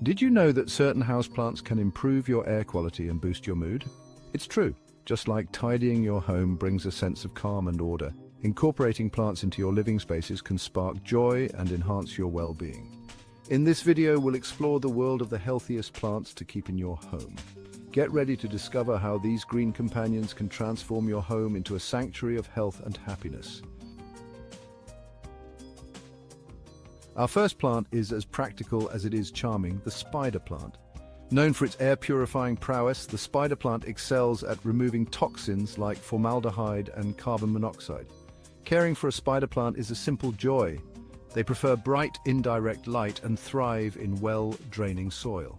Did you know that certain houseplants can improve your air quality and boost your mood? It's true. Just like tidying your home brings a sense of calm and order, incorporating plants into your living spaces can spark joy and enhance your well-being. In this video, we'll explore the world of the healthiest plants to keep in your home. Get ready to discover how these green companions can transform your home into a sanctuary of health and happiness. Our first plant is as practical as it is charming, the spider plant. Known for its air-purifying prowess, the spider plant excels at removing toxins like formaldehyde and carbon monoxide. Caring for a spider plant is a simple joy. They prefer bright, indirect light and thrive in well-draining soil.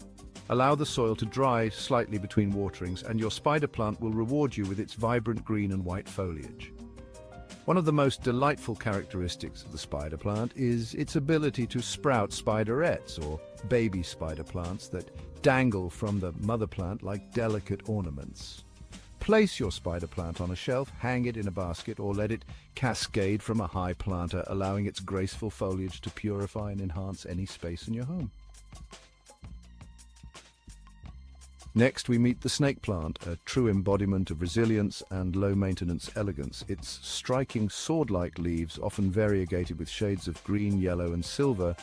Allow the soil to dry slightly between waterings, and your spider plant will reward you with its vibrant green and white foliage. One of the most delightful characteristics of the spider plant is its ability to sprout spiderettes, or baby spider plants, that dangle from the mother plant like delicate ornaments. Place your spider plant on a shelf, hang it in a basket, or let it cascade from a high planter, allowing its graceful foliage to purify and enhance any space in your home. Next, we meet the snake plant, a true embodiment of resilience and low-maintenance elegance. Its striking sword-like leaves, often variegated with shades of green, yellow, and silver,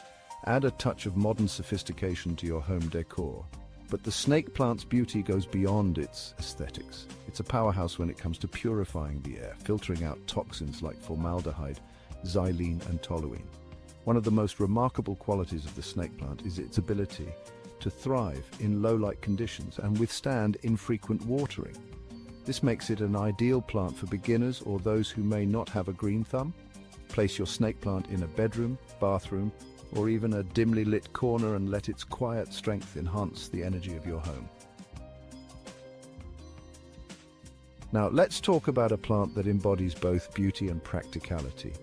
add a touch of modern sophistication to your home decor. But the snake plant's beauty goes beyond its aesthetics. It's a powerhouse when it comes to purifying the air, filtering out toxins like formaldehyde, xylene, and toluene. One of the most remarkable qualities of the snake plant is its ability to thrive in low-light conditions and withstand infrequent watering. This makes it an ideal plant for beginners or those who may not have a green thumb. Place your snake plant in a bedroom, bathroom, or even a dimly lit corner and let its quiet strength enhance the energy of your home. Now, let's talk about a plant that embodies both beauty and practicality.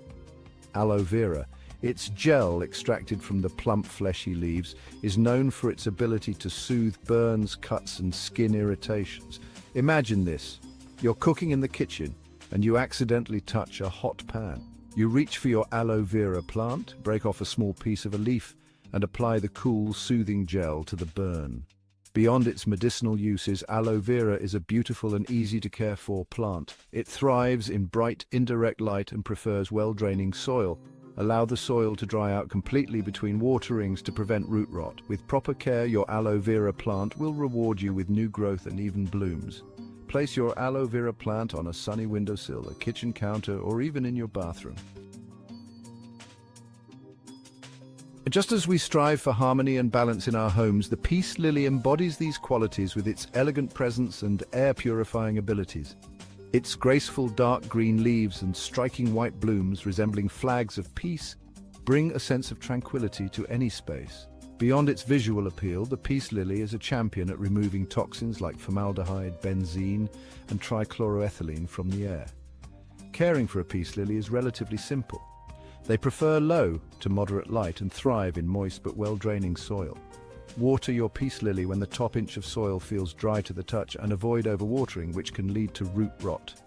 Aloe vera. Its gel, extracted from the plump, fleshy leaves, is known for its ability to soothe burns, cuts, and skin irritations. Imagine this. You're cooking in the kitchen, and you accidentally touch a hot pan. You reach for your aloe vera plant, break off a small piece of a leaf, and apply the cool, soothing gel to the burn. Beyond its medicinal uses, aloe vera is a beautiful and easy-to-care-for plant. It thrives in bright, indirect light and prefers well-draining soil. Allow the soil to dry out completely between waterings to prevent root rot. With proper care, your aloe vera plant will reward you with new growth and even blooms. Place your aloe vera plant on a sunny windowsill, a kitchen counter, or even in your bathroom. Just as we strive for harmony and balance in our homes, the peace lily embodies these qualities with its elegant presence and air-purifying abilities. Its graceful dark green leaves and striking white blooms resembling flags of peace bring a sense of tranquility to any space. Beyond its visual appeal, the peace lily is a champion at removing toxins like formaldehyde, benzene, and trichloroethylene from the air. Caring for a peace lily is relatively simple. They prefer low to moderate light and thrive in moist but well-draining soil. Water your peace lily when the top inch of soil feels dry to the touch, and avoid overwatering, which can lead to root rot.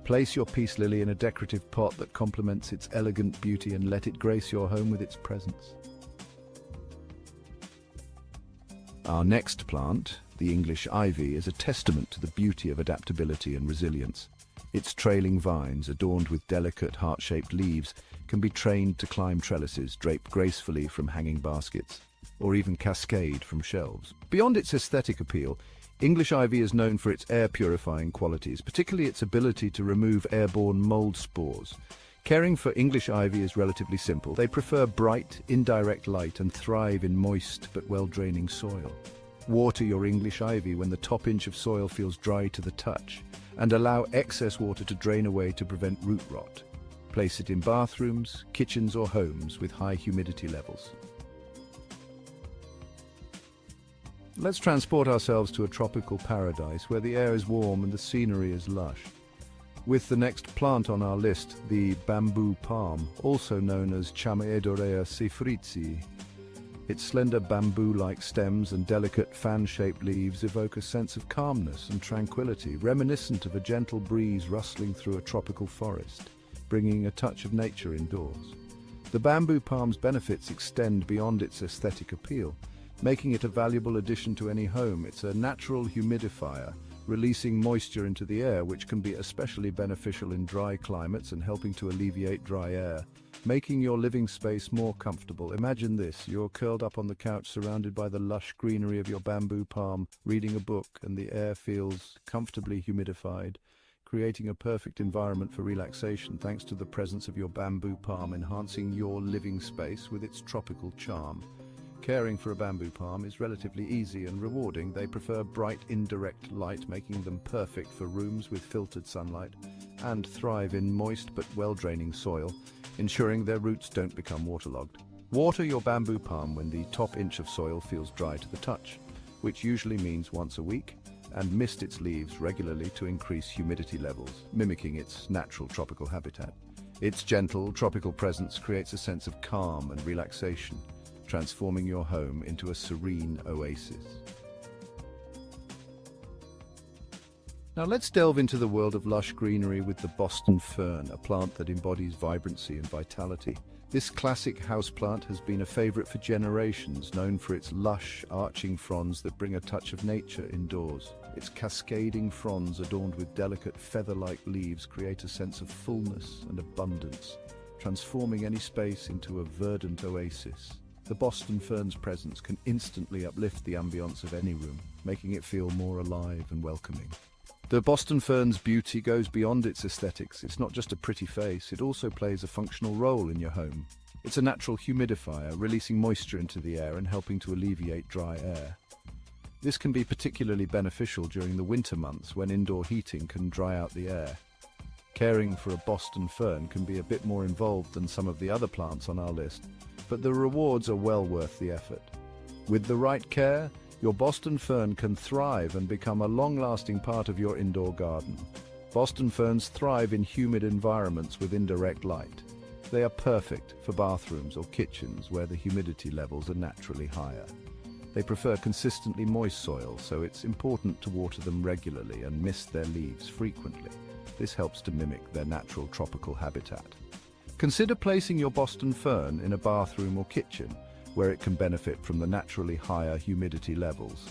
Place your peace lily in a decorative pot that complements its elegant beauty and let it grace your home with its presence. Our next plant, the English ivy, is a testament to the beauty of adaptability and resilience. Its trailing vines, adorned with delicate heart-shaped leaves, can be trained to climb trellises, drape gracefully from hanging baskets, or even cascade from shelves. Beyond its aesthetic appeal, English ivy is known for its air-purifying qualities, particularly its ability to remove airborne mold spores. Caring for English ivy is relatively simple. They prefer bright, indirect light and thrive in moist but well-draining soil. Water your English ivy when the top inch of soil feels dry to the touch, and allow excess water to drain away to prevent root rot. Place it in bathrooms, kitchens, or homes with high humidity levels. Let's transport ourselves to a tropical paradise where the air is warm and the scenery is lush. With the next plant on our list, the bamboo palm, also known as Chamaedorea seyfritzii. Its slender bamboo-like stems and delicate fan-shaped leaves evoke a sense of calmness and tranquility, reminiscent of a gentle breeze rustling through a tropical forest, bringing a touch of nature indoors. The bamboo palm's benefits extend beyond its aesthetic appeal. making it a valuable addition to any home. It's a natural humidifier, releasing moisture into the air, which can be especially beneficial in dry climates and helping to alleviate dry air, making your living space more comfortable. Imagine this: you're curled up on the couch surrounded by the lush greenery of your bamboo palm, reading a book, and the air feels comfortably humidified, creating a perfect environment for relaxation thanks to the presence of your bamboo palm, enhancing your living space with its tropical charm. Caring for a bamboo palm is relatively easy and rewarding. They prefer bright, indirect light, making them perfect for rooms with filtered sunlight, and thrive in moist but well-draining soil, ensuring their roots don't become waterlogged. Water your bamboo palm when the top inch of soil feels dry to the touch, which usually means once a week, and mist its leaves regularly to increase humidity levels, mimicking its natural tropical habitat. Its gentle, tropical presence creates a sense of calm and relaxation, transforming your home into a serene oasis. Now let's delve into the world of lush greenery with the Boston fern, a plant that embodies vibrancy and vitality. This classic houseplant has been a favorite for generations, known for its lush, arching fronds that bring a touch of nature indoors. Its cascading fronds, adorned with delicate feather-like leaves, create a sense of fullness and abundance, transforming any space into a verdant oasis. The Boston fern's presence can instantly uplift the ambience of any room, making it feel more alive and welcoming. The Boston fern's beauty goes beyond its aesthetics. It's not just a pretty face, it also plays a functional role in your home. It's a natural humidifier, releasing moisture into the air and helping to alleviate dry air. This can be particularly beneficial during the winter months when indoor heating can dry out the air. Caring for a Boston fern can be a bit more involved than some of the other plants on our list, but the rewards are well worth the effort. With the right care, your Boston fern can thrive and become a long-lasting part of your indoor garden. Boston ferns thrive in humid environments with indirect light. They are perfect for bathrooms or kitchens where the humidity levels are naturally higher. They prefer consistently moist soil, so it's important to water them regularly and mist their leaves frequently. This helps to mimic their natural tropical habitat. Consider placing your Boston fern in a bathroom or kitchen, where it can benefit from the naturally higher humidity levels.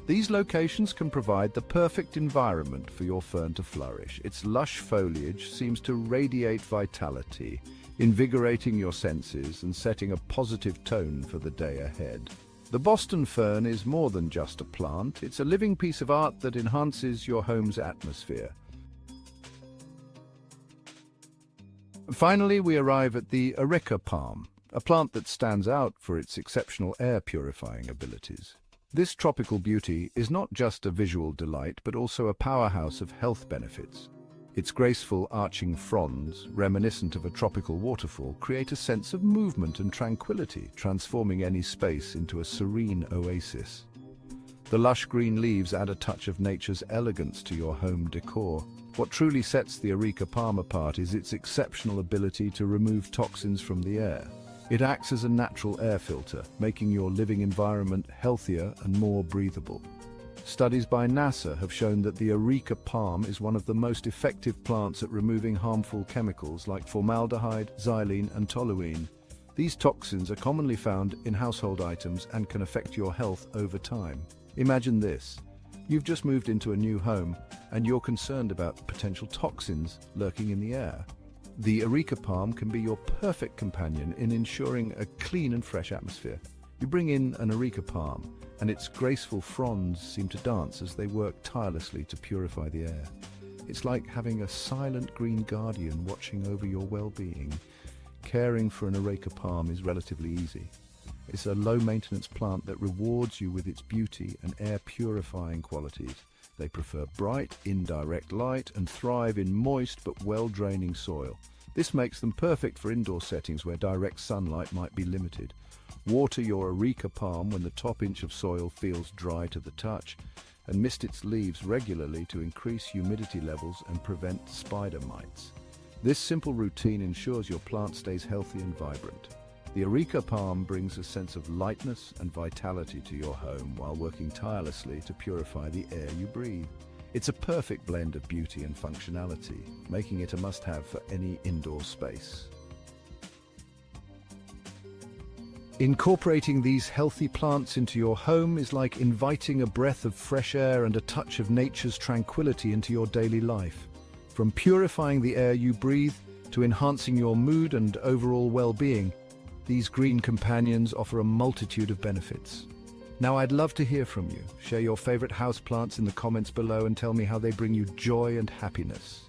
These locations can provide the perfect environment for your fern to flourish. Its lush foliage seems to radiate vitality, invigorating your senses and setting a positive tone for the day ahead. The Boston fern is more than just a plant. It's a living piece of art that enhances your home's atmosphere. Finally, we arrive at the areca palm, a plant that stands out for its exceptional air purifying abilities. This tropical beauty is not just a visual delight, but also a powerhouse of health benefits. Its graceful arching fronds, reminiscent of a tropical waterfall, create a sense of movement and tranquility, transforming any space into a serene oasis. The lush green leaves add a touch of nature's elegance to your home decor. What truly sets the areca palm apart is its exceptional ability to remove toxins from the air. It acts as a natural air filter, making your living environment healthier and more breathable. Studies by NASA have shown that the areca palm is one of the most effective plants at removing harmful chemicals like formaldehyde, xylene, and toluene. These toxins are commonly found in household items and can affect your health over time. Imagine this. You've just moved into a new home and you're concerned about potential toxins lurking in the air. The areca palm can be your perfect companion in ensuring a clean and fresh atmosphere. You bring in an areca palm and its graceful fronds seem to dance as they work tirelessly to purify the air. It's like having a silent green guardian watching over your well-being. Caring for an areca palm is relatively easy. It's a low-maintenance plant that rewards you with its beauty and air-purifying qualities. They prefer bright, indirect light and thrive in moist but well-draining soil. This makes them perfect for indoor settings where direct sunlight might be limited. Water your areca palm when the top inch of soil feels dry to the touch, and mist its leaves regularly to increase humidity levels and prevent spider mites. This simple routine ensures your plant stays healthy and vibrant. The areca palm brings a sense of lightness and vitality to your home while working tirelessly to purify the air you breathe. It's a perfect blend of beauty and functionality, making it a must-have for any indoor space. Incorporating these healthy plants into your home is like inviting a breath of fresh air and a touch of nature's tranquility into your daily life. From purifying the air you breathe to enhancing your mood and overall well-being, these green companions offer a multitude of benefits. Now, I'd love to hear from you. Share your favorite houseplants in the comments below and tell me how they bring you joy and happiness.